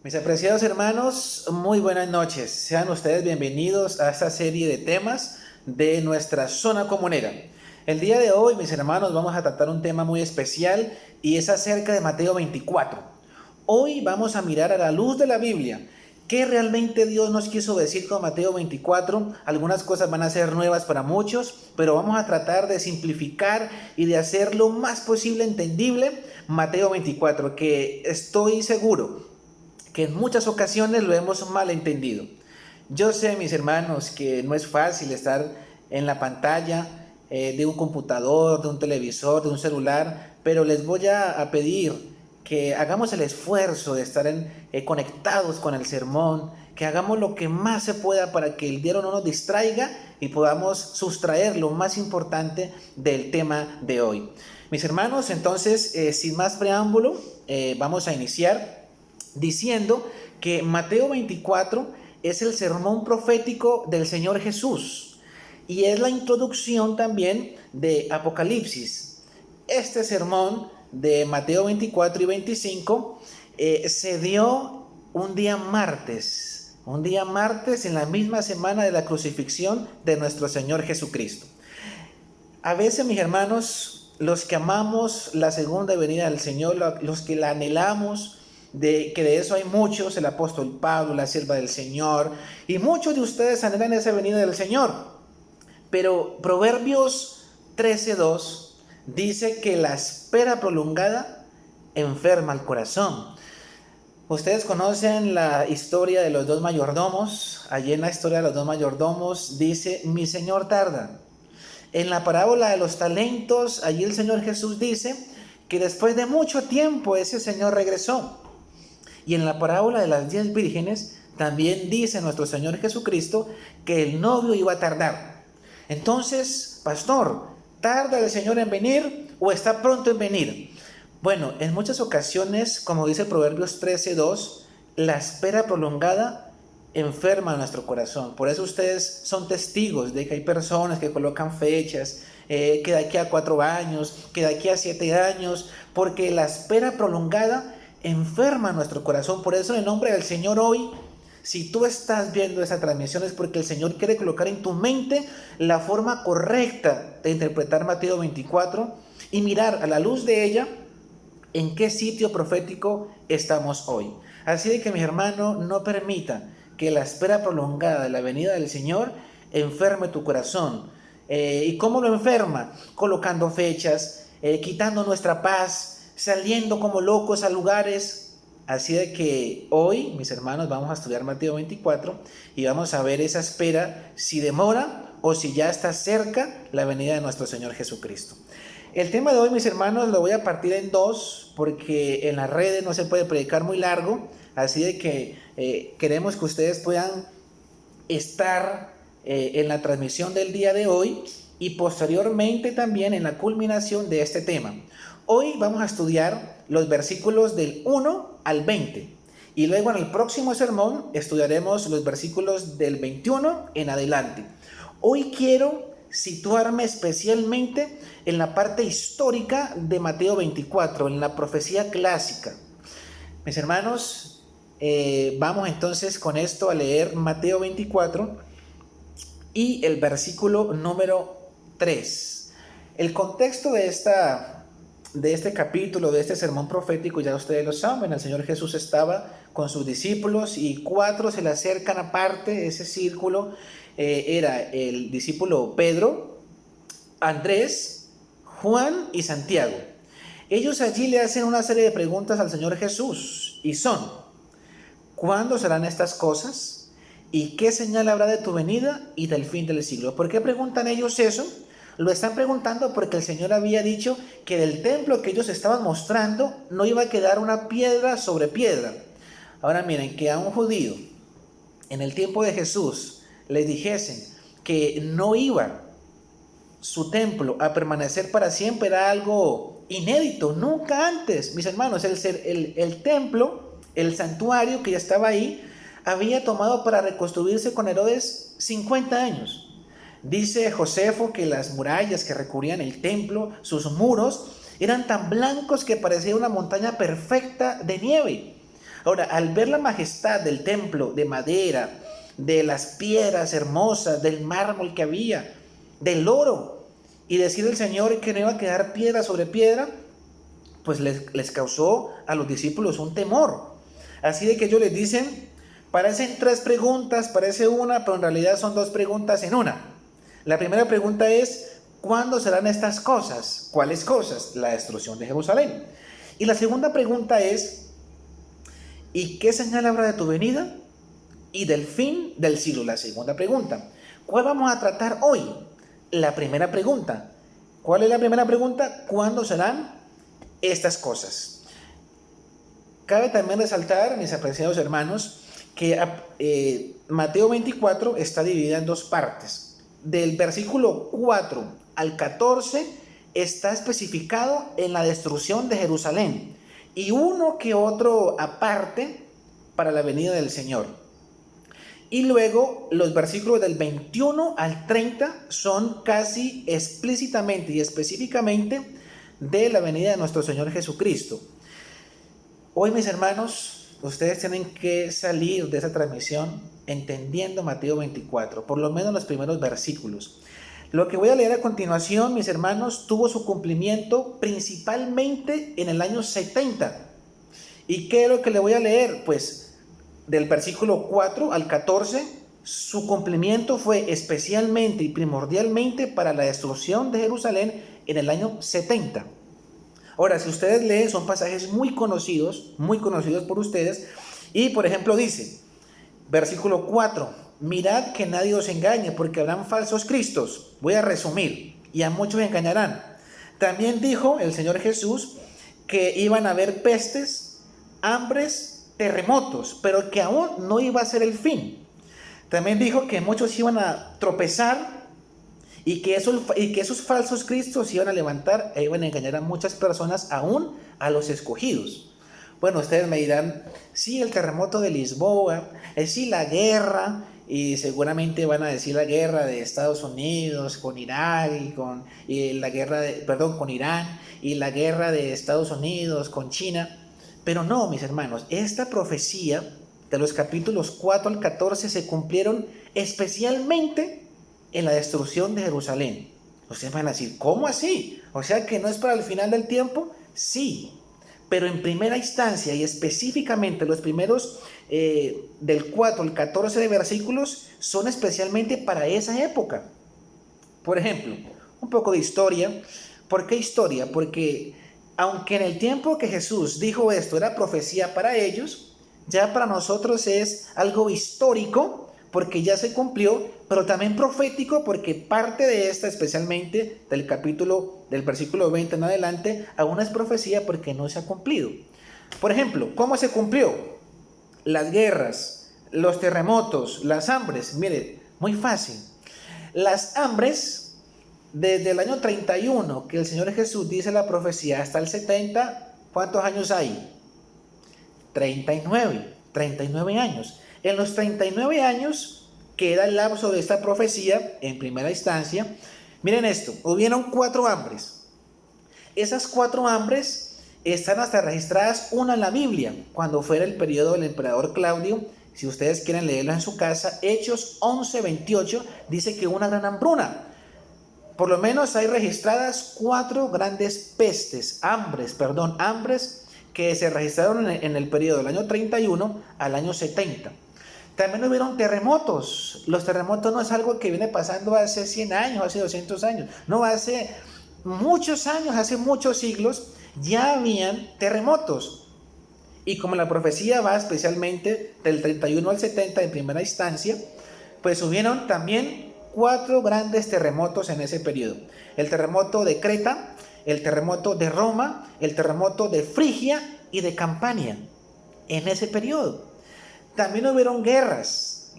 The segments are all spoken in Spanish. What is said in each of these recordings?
Mis apreciados hermanos, muy buenas noches. Sean ustedes bienvenidos a esta serie de temas de nuestra zona comunera. El día de hoy, mis hermanos, vamos a tratar un tema muy especial y es acerca de Mateo 24. Hoy vamos a mirar a la luz de la Biblia qué realmente Dios nos quiso decir con Mateo 24. Algunas cosas van a ser nuevas para muchos, pero vamos a tratar de simplificar y de hacer lo más posible entendible Mateo 24, que estoy seguro que en muchas ocasiones lo hemos malentendido. Yo sé, mis hermanos, que no es fácil estar en la pantalla de un computador, de un televisor, de un celular, pero les voy a pedir que hagamos el esfuerzo de estar conectados con el sermón, que hagamos lo que más se pueda para que el diario no nos distraiga y podamos sustraer lo más importante del tema de hoy. Mis hermanos, entonces, sin más preámbulo, vamos a iniciar diciendo que Mateo 24 es el sermón profético del Señor Jesús y es la introducción también de Apocalipsis. Este sermón de Mateo 24 y 25 se dio un día martes en la misma semana de la crucifixión de nuestro Señor Jesucristo. A veces, mis hermanos, los que amamos la segunda venida del Señor, los que la anhelamos, que de eso hay muchos, el apóstol Pablo, la sierva del Señor, y muchos de ustedes anhelan esa venida del Señor. Pero Proverbios 13:2 dice que la espera prolongada enferma el corazón. Ustedes conocen la historia de los dos mayordomos. Allí en la historia de los dos mayordomos dice: mi Señor tarda. En la parábola de los talentos, allí el Señor Jesús dice que después de mucho tiempo ese Señor regresó. Y en la parábola de las 10 vírgenes también dice nuestro Señor Jesucristo que el novio iba a tardar. Entonces, pastor, ¿tarda el Señor en venir o está pronto en venir? Bueno, en muchas ocasiones, como dice Proverbios 13:2, la espera prolongada enferma nuestro corazón. Por eso ustedes son testigos de que hay personas que colocan fechas, que de aquí a 4 años, que de aquí a 7 años, porque la espera prolongada enferma nuestro corazón. Por eso, en el nombre del Señor, hoy, si tú estás viendo esa transmisión, es porque el Señor quiere colocar en tu mente la forma correcta de interpretar Mateo 24 y mirar a la luz de ella en qué sitio profético estamos hoy. Así de que, mi hermano, no permita que la espera prolongada de la venida del Señor enferme tu corazón. ¿Y cómo lo enferma? Colocando fechas, quitando nuestra paz, saliendo como locos a lugares. Así de que hoy, mis hermanos, vamos a estudiar Mateo 24 y vamos a ver esa espera, si demora o si ya está cerca la venida de nuestro Señor Jesucristo. El tema de hoy, mis hermanos, lo voy a partir en dos porque en las redes no se puede predicar muy largo. Así de que queremos que ustedes puedan estar en la transmisión del día de hoy y posteriormente también en la culminación de este tema. Hoy vamos a estudiar los versículos del 1 al 20 y luego en el próximo sermón estudiaremos los versículos del 21 en adelante. Hoy quiero situarme especialmente en la parte histórica de Mateo 24, en la profecía clásica. Mis hermanos, vamos entonces con esto a leer Mateo 24 y el versículo número 3. El contexto de este capítulo, de este sermón profético, ya ustedes lo saben. El Señor Jesús estaba con sus discípulos y 4 se le acercan aparte. Ese círculo era el discípulo Pedro, Andrés, Juan y Santiago. Ellos allí le hacen una serie de preguntas al Señor Jesús y son: ¿cuándo serán estas cosas? ¿Y qué señal habrá de tu venida y del fin del siglo? ¿Por qué preguntan ellos eso? Lo están preguntando porque el Señor había dicho que del templo que ellos estaban mostrando no iba a quedar una piedra sobre piedra. Ahora miren, que a un judío en el tiempo de Jesús les dijesen que no iba su templo a permanecer para siempre era algo inédito. Nunca antes, mis hermanos, el templo, el santuario que ya estaba ahí, había tomado para reconstruirse con Herodes 50 años. Dice Josefo que las murallas que recubrían el templo, sus muros, eran tan blancos que parecía una montaña perfecta de nieve. Ahora, al ver la majestad del templo de madera, de las piedras hermosas, del mármol que había, del oro, y decir el Señor que no iba a quedar piedra sobre piedra, pues les causó a los discípulos un temor. Así de que ellos les dicen, parecen tres preguntas, parece una, pero en realidad son dos preguntas en una. La primera pregunta es, ¿cuándo serán estas cosas? ¿Cuáles cosas? La destrucción de Jerusalén. Y la segunda pregunta es, ¿y qué señal habrá de tu venida y del fin del siglo? La segunda pregunta. ¿Cuál vamos a tratar hoy? La primera pregunta. ¿Cuál es la primera pregunta? ¿Cuándo serán estas cosas? Cabe también resaltar, mis apreciados hermanos, que Mateo 24 está dividida en dos partes. Del versículo 4 al 14 está especificado en la destrucción de Jerusalén y uno que otro aparte para la venida del Señor. Y luego los versículos del 21 al 30 son casi explícitamente y específicamente de la venida de nuestro Señor Jesucristo. Hoy, mis hermanos, ustedes tienen que salir de esa transmisión entendiendo Mateo 24, por lo menos los primeros versículos. Lo que voy a leer a continuación, mis hermanos, tuvo su cumplimiento principalmente en el año 70. ¿Y qué es lo que le voy a leer? Pues del versículo 4 al 14, su cumplimiento fue especialmente y primordialmente para la destrucción de Jerusalén en el año 70. Ahora, si ustedes leen, son pasajes muy conocidos por ustedes. Y, por ejemplo, dice, versículo 4, mirad que nadie os engañe, porque habrán falsos cristos. Voy a resumir, y a muchos engañarán. También dijo el Señor Jesús que iban a haber pestes, hambres, terremotos, pero que aún no iba a ser el fin. También dijo que muchos iban a tropezar y que esos falsos cristos iban a levantar e iban a engañar a muchas personas, aún a los escogidos. Bueno, ustedes me dirán, sí, el terremoto de Lisboa, sí, la guerra, y seguramente van a decir la guerra de Estados Unidos con Irak con Irán, y la guerra de Estados Unidos con China. Pero no, mis hermanos, esta profecía de los capítulos 4 al 14 se cumplieron especialmente en la destrucción de Jerusalén. Ustedes van a decir, ¿cómo así? O sea que no es para el final del tiempo. Sí, pero en primera instancia y específicamente los primeros del 4 al 14 de versículos son especialmente para esa época. Por ejemplo, un poco de historia. ¿Por qué historia? Porque aunque en el tiempo que Jesús dijo esto era profecía para ellos, ya para nosotros es algo histórico porque ya se cumplió, pero también profético porque parte de esta, especialmente del versículo 20 en adelante, aún es profecía porque no se ha cumplido. Por ejemplo, ¿cómo se cumplió? Las guerras, los terremotos, las hambres. Mire, muy fácil. Las hambres, desde el año 31, que el Señor Jesús dice la profecía, hasta el 70, ¿cuántos años hay? 39 años. En los 39 años que era el lapso de esta profecía, en primera instancia, miren esto, hubieron 4 hambres. Esas 4 hambres están hasta registradas, una en la Biblia, cuando fuera el periodo del emperador Claudio. Si ustedes quieren leerlo en su casa, Hechos 11:28 dice que una gran hambruna. Por lo menos hay registradas 4 grandes hambres que se registraron en el periodo del año 31 al año 70. También hubieron terremotos. Los terremotos no es algo que viene pasando hace 100 años, hace 200 años. No, hace muchos años, hace muchos siglos, ya habían terremotos. Y como la profecía va especialmente del 31 al 70 en primera instancia, pues hubieron también 4 grandes terremotos en ese periodo. El terremoto de Creta, el terremoto de Roma, el terremoto de Frigia y de Campania, en ese periodo. También hubieron guerras,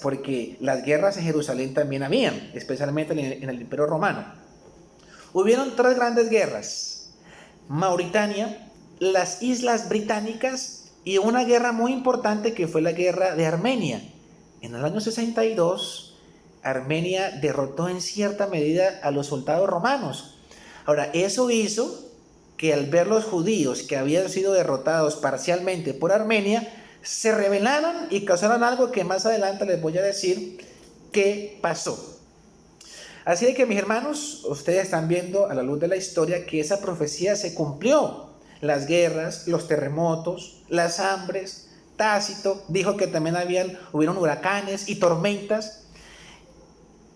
porque las guerras en Jerusalén también habían, especialmente en el Imperio Romano. Hubieron 3 grandes guerras: Mauritania, las Islas Británicas y una guerra muy importante que fue la guerra de Armenia. En el año 62, Armenia derrotó en cierta medida a los soldados romanos. Ahora, eso hizo que al ver los judíos que habían sido derrotados parcialmente por Armenia, se rebelaron y causaron algo que más adelante les voy a decir qué pasó. Así de que, mis hermanos, ustedes están viendo a la luz de la historia que esa profecía se cumplió. Las guerras, los terremotos, las hambres. Tácito dijo que también hubieron huracanes y tormentas.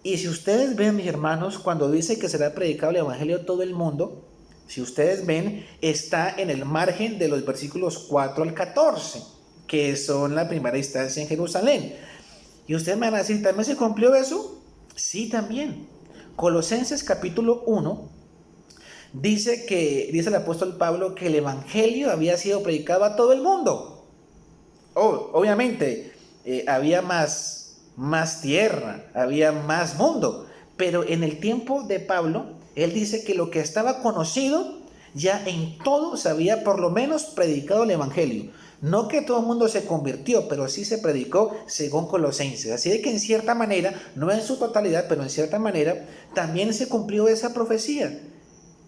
Y si ustedes ven, mis hermanos, cuando dice que será predicado el evangelio a todo el mundo, si ustedes ven, está en el margen de los versículos 4 al 14, que son la primera instancia en Jerusalén. Y ustedes me van a decir, ¿también se cumplió eso? Sí, también. Colosenses capítulo 1 dice el apóstol Pablo que el evangelio había sido predicado a todo el mundo. Obviamente, había más tierra, había más mundo, pero en el tiempo de Pablo, él dice que lo que estaba conocido, ya en todo se había por lo menos predicado el evangelio. No que todo el mundo se convirtió, pero sí se predicó según Colosenses. Así de que en cierta manera, no en su totalidad, pero en cierta manera, también se cumplió esa profecía,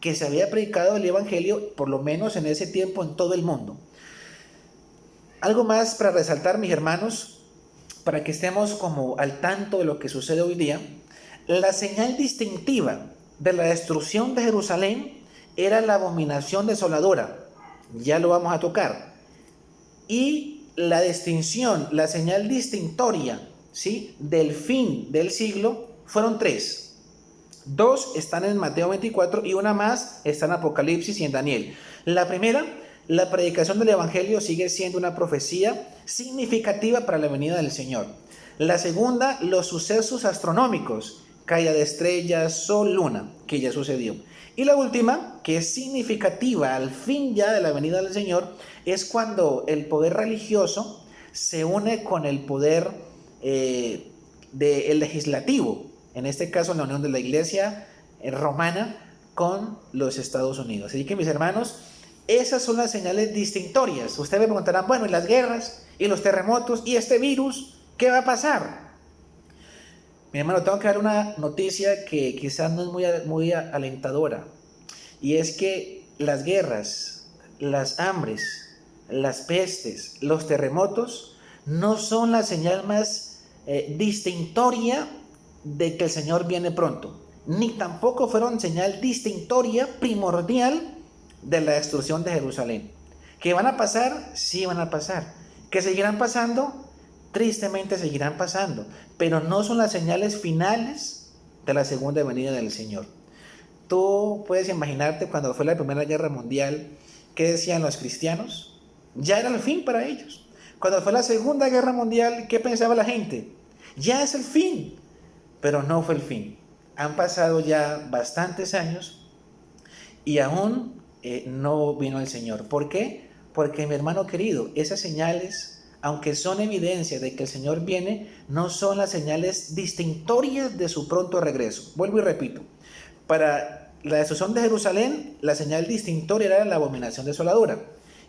que se había predicado el evangelio, por lo menos en ese tiempo, en todo el mundo. Algo más para resaltar, mis hermanos, para que estemos como al tanto de lo que sucede hoy día. La señal distintiva de la destrucción de Jerusalén era la abominación desoladora. Ya lo vamos a tocar. Y la distinción, la señal distintoria, ¿sí?, del fin del siglo fueron 3. 2 están en Mateo 24 y una más está en Apocalipsis y en Daniel. La primera, la predicación del evangelio sigue siendo una profecía significativa para la venida del Señor. La segunda, los sucesos astronómicos, caída de estrellas, sol, luna, que ya sucedió. Y la última, que es significativa al fin ya de la venida del Señor, es cuando el poder religioso se une con el poder del legislativo, en este caso la unión de la Iglesia romana con los Estados Unidos. Así que, mis hermanos, esas son las señales distintorias. Ustedes me preguntarán, bueno, ¿y las guerras? ¿Y los terremotos? ¿Y este virus? ¿Qué va a pasar? Mi hermano, tengo que dar una noticia que quizás no es muy alentadora. Y es que las guerras, las hambres, las pestes, los terremotos no son la señal más distintoria de que el Señor viene pronto. Ni tampoco fueron señal distintoria primordial de la destrucción de Jerusalén. ¿Que van a pasar? Sí, van a pasar. ¿Que seguirán pasando? Tristemente seguirán pasando, pero no son las señales finales de la segunda venida del Señor. Tú puedes imaginarte cuando fue la Primera Guerra Mundial, ¿qué decían los cristianos? Ya era el fin para ellos. Cuando fue la Segunda Guerra Mundial, ¿qué pensaba la gente? Ya es el fin, pero no fue el fin. Han pasado ya bastantes años y aún no vino el Señor. ¿Por qué? Porque, mi hermano querido, esas señales, aunque son evidencia de que el Señor viene, no son las señales distintorias de su pronto regreso. Vuelvo y repito, para la destrucción de Jerusalén, la señal distintoria era la abominación desoladora.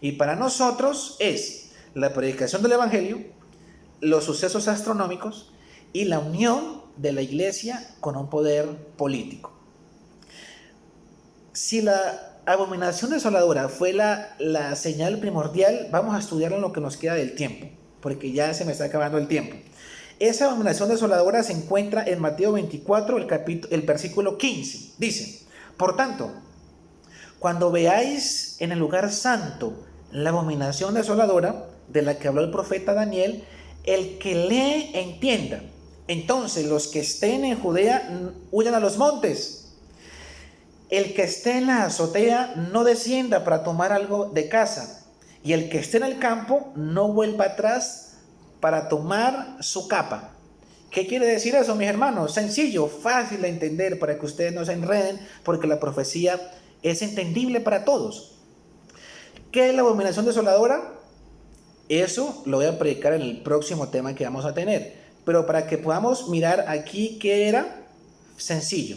Y para nosotros es la predicación del Evangelio, los sucesos astronómicos y la unión de la Iglesia con un poder político. Si la abominación desoladora fue la señal primordial, vamos a estudiarlo en lo que nos queda del tiempo, porque ya se me está acabando el tiempo. Esa abominación desoladora se encuentra en Mateo 24, el versículo 15. Dice, por tanto, cuando veáis en el lugar santo la abominación desoladora de la que habló el profeta Daniel, el que lee entienda. Entonces los que estén en Judea huyan a los montes. El que esté en la azotea no descienda para tomar algo de casa. Y el que esté en el campo no vuelva atrás para tomar su capa. ¿Qué quiere decir eso, mis hermanos? Sencillo, fácil de entender para que ustedes no se enreden, porque la profecía es entendible para todos. ¿Qué es la abominación desoladora? Eso lo voy a predicar en el próximo tema que vamos a tener. Pero para que podamos mirar aquí qué era, sencillo.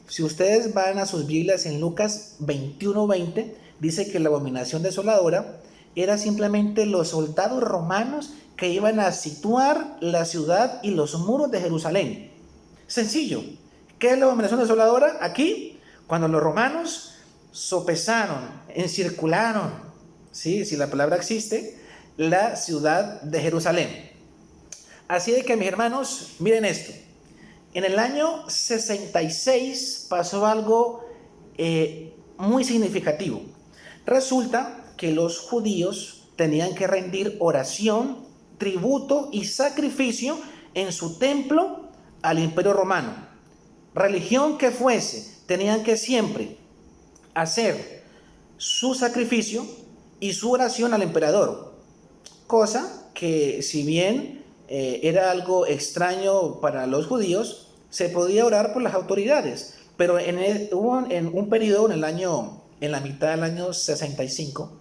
Si ustedes van a sus Biblias en Lucas 21:20, dice que la abominación desoladora era simplemente los soldados romanos que iban a situar la ciudad y los muros de Jerusalén. Sencillo. ¿Qué es la abominación desoladora? Aquí, cuando los romanos sopesaron, encircularon, ¿sí? Si la palabra existe, la ciudad de Jerusalén. Así de que, mis hermanos, miren esto. En el año 66 pasó algo muy significativo. Resulta que los judíos tenían que rendir oración, tributo y sacrificio en su templo al Imperio Romano. Religión que fuese, tenían que siempre hacer su sacrificio y su oración al emperador. Cosa que, si bien era algo extraño para los judíos, se podía orar por las autoridades. Pero hubo un periodo en la mitad del año 65,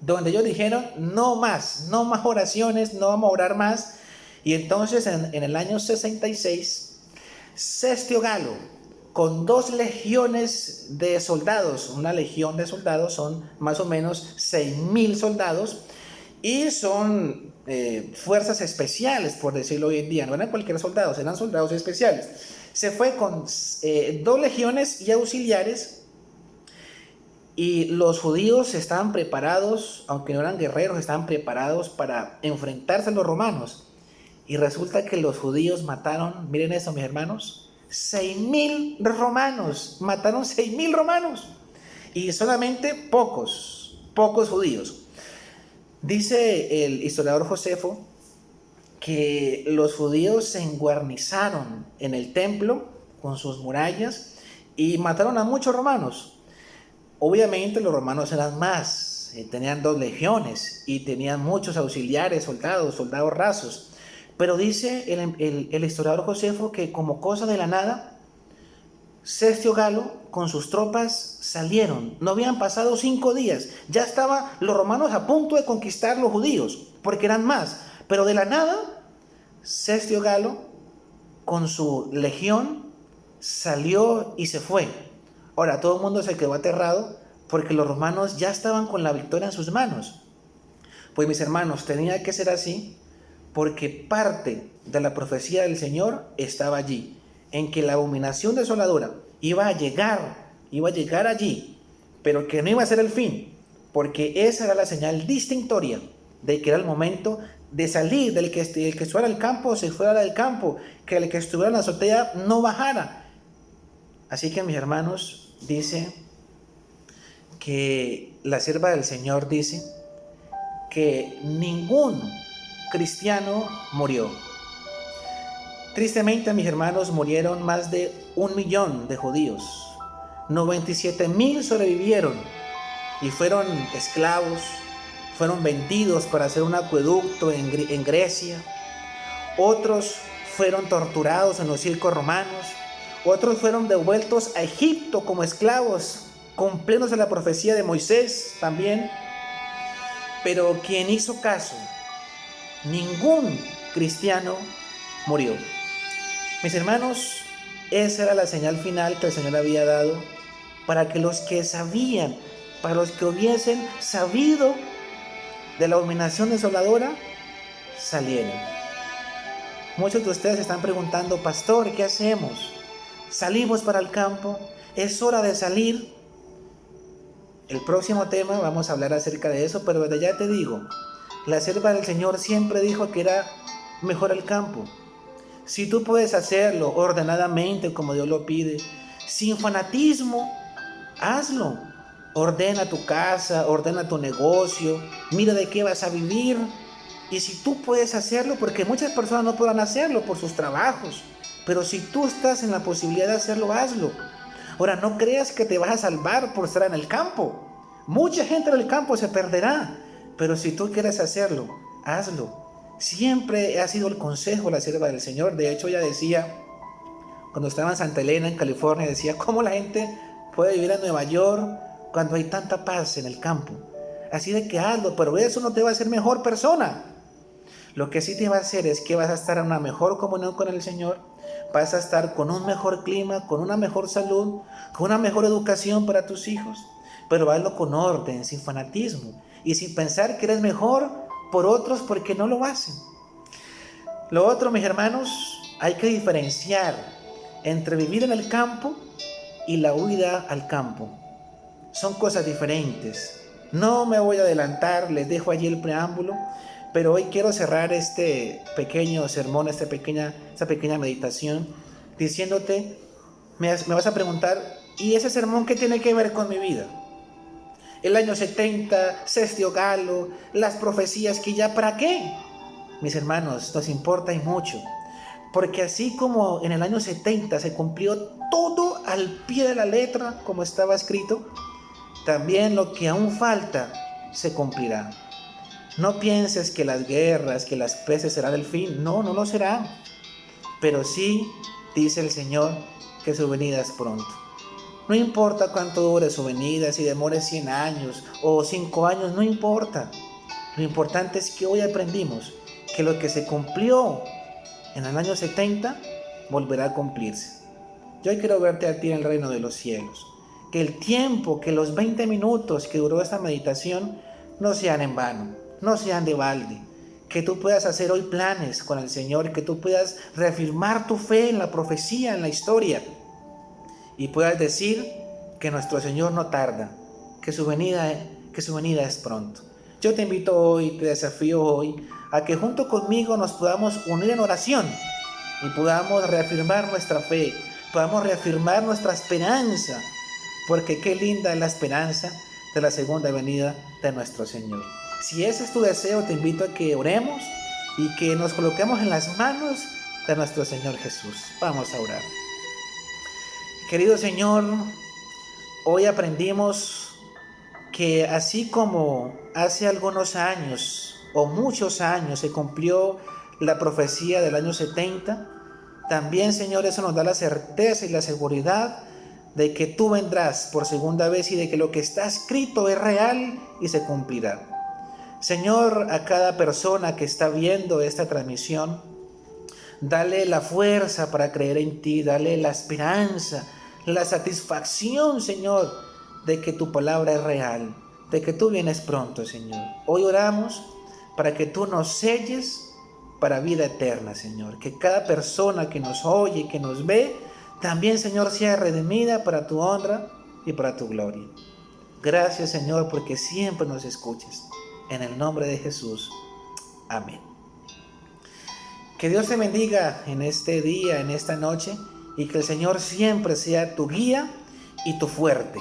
donde ellos dijeron, no más oraciones, no vamos a orar más. Y entonces en el año 66, Cestio Galo, con 2 legiones de soldados, una legión de soldados son más o menos 6,000 soldados, y son fuerzas especiales, por decirlo hoy en día, no eran cualquier soldados, eran soldados especiales. Se fue con 2 legiones y auxiliares, y los judíos estaban preparados, aunque no eran guerreros, estaban preparados para enfrentarse a los romanos. Y resulta que los judíos mataron, miren eso, mis hermanos, 6,000 romanos, mataron 6,000 romanos, y solamente pocos judíos. Dice el historiador Josefo que los judíos se enguarnizaron en el templo con sus murallas y mataron a muchos romanos. Obviamente los romanos eran más, tenían 2 legiones y tenían muchos auxiliares, soldados rasos. Pero dice el historiador Josefo que, como cosa de la nada, Cestio Galo con sus tropas salieron. No habían pasado 5 días. Ya estaban los romanos a punto de conquistar los judíos, porque eran más. Pero de la nada, Cestio Galo con su legión salió y se fue. Ahora, todo el mundo se quedó aterrado porque los romanos ya estaban con la victoria en sus manos. Pues, mis hermanos, tenía que ser así, porque parte de la profecía del Señor estaba allí, en que la abominación desoladora iba a llegar allí, pero que no iba a ser el fin, porque esa era la señal distintoria de que era el momento de salir, el que estuviera en el campo se fuera del campo, que el que estuviera en la azotea no bajara. Así que, mis hermanos, dice que la sierva del Señor dice que ningún cristiano murió. Tristemente, mis hermanos, murieron más de 1 millón de judíos. 97,000 sobrevivieron y fueron esclavos, fueron vendidos para hacer un acueducto en Grecia. Otros fueron torturados en los circos romanos. Otros fueron devueltos a Egipto como esclavos, cumpliéndose la profecía de Moisés también. Pero quien hizo caso, ningún cristiano murió. Mis hermanos, esa era la señal final que el Señor había dado para que los que sabían, para los que hubiesen sabido de la abominación desoladora, salieran. Muchos de ustedes están preguntando, pastor, ¿qué hacemos? ¿Salimos para el campo? ¿Es hora de salir? El próximo tema vamos a hablar acerca de eso, pero desde ya te digo, la sierva del Señor siempre dijo que era mejor el campo. Si tú puedes hacerlo ordenadamente como Dios lo pide, sin fanatismo, hazlo. Ordena tu casa, ordena tu negocio, mira de qué vas a vivir. Y si tú puedes hacerlo, porque muchas personas no podrán hacerlo por sus trabajos, pero si tú estás en la posibilidad de hacerlo, hazlo. Ahora, no creas que te vas a salvar por estar en el campo. Mucha gente en el campo se perderá, pero si tú quieres hacerlo, hazlo. Siempre ha sido el consejo de la sierva del Señor. De hecho, ella decía, cuando estaba en Santa Elena, en California, decía, ¿cómo la gente puede vivir en Nueva York cuando hay tanta paz en el campo? Así de que hazlo, pero eso no te va a hacer mejor persona. Lo que sí te va a hacer es que vas a estar en una mejor comunión con el Señor, vas a estar con un mejor clima, con una mejor salud, con una mejor educación para tus hijos, pero hazlo con orden, sin fanatismo y sin pensar que eres mejor por otros porque no lo hacen. Lo otro, mis hermanos, hay que diferenciar entre vivir en el campo y la huida al campo. son cosas diferentes. No me voy a adelantar, les dejo allí el preámbulo, pero hoy quiero cerrar este pequeño sermón, esta pequeña meditación, diciéndote, me vas a preguntar, ¿y ese sermón qué tiene que ver con mi vida? El año 70, Sestio Galo, las profecías que ya, ¿para qué? Mis hermanos, nos importa y mucho, porque así como en el año 70 se cumplió todo al pie de la letra como estaba escrito, también lo que aún falta se cumplirá. No pienses que las guerras, que las pestes serán el fin. No, no lo serán. Pero sí, dice el Señor, que su venida es pronto. No importa cuánto dure su venida, si demore 100 años o 5 años, no importa. Lo importante es que hoy aprendimos que lo que se cumplió en el año 70 volverá a cumplirse. Yo hoy quiero verte a ti en el reino de los cielos. Que el tiempo, que los 20 minutos que duró esta meditación no sean en vano, no sean de balde. Que tú puedas hacer hoy planes con el Señor, que tú puedas reafirmar tu fe en la profecía, en la historia, y puedas decir que nuestro Señor no tarda, que su venida es pronto. Yo te invito hoy, te desafío hoy, a que junto conmigo nos podamos unir en oración y podamos reafirmar nuestra fe, podamos reafirmar nuestra esperanza, porque qué linda es la esperanza de la segunda venida de nuestro Señor. Si ese es tu deseo, te invito a que oremos y que nos coloquemos en las manos de nuestro Señor Jesús. Vamos a orar. Querido Señor, hoy aprendimos que así como hace algunos años o muchos años se cumplió la profecía del año 70, también, Señor, eso nos da la certeza y la seguridad de que tú vendrás por segunda vez y de que lo que está escrito es real y se cumplirá. Señor, a cada persona que está viendo esta transmisión, dale la fuerza para creer en ti, dale la esperanza, la satisfacción, Señor, de que tu palabra es real, de que tú vienes pronto, Señor. Hoy oramos para que tú nos selles para vida eterna, Señor. Que cada persona que nos oye, que nos ve, también, Señor, sea redimida para tu honra y para tu gloria. Gracias, Señor, porque siempre nos escuchas. En el nombre de Jesús. Amén. Que Dios te bendiga en este día, en esta noche, y que el Señor siempre sea tu guía y tu fuerte.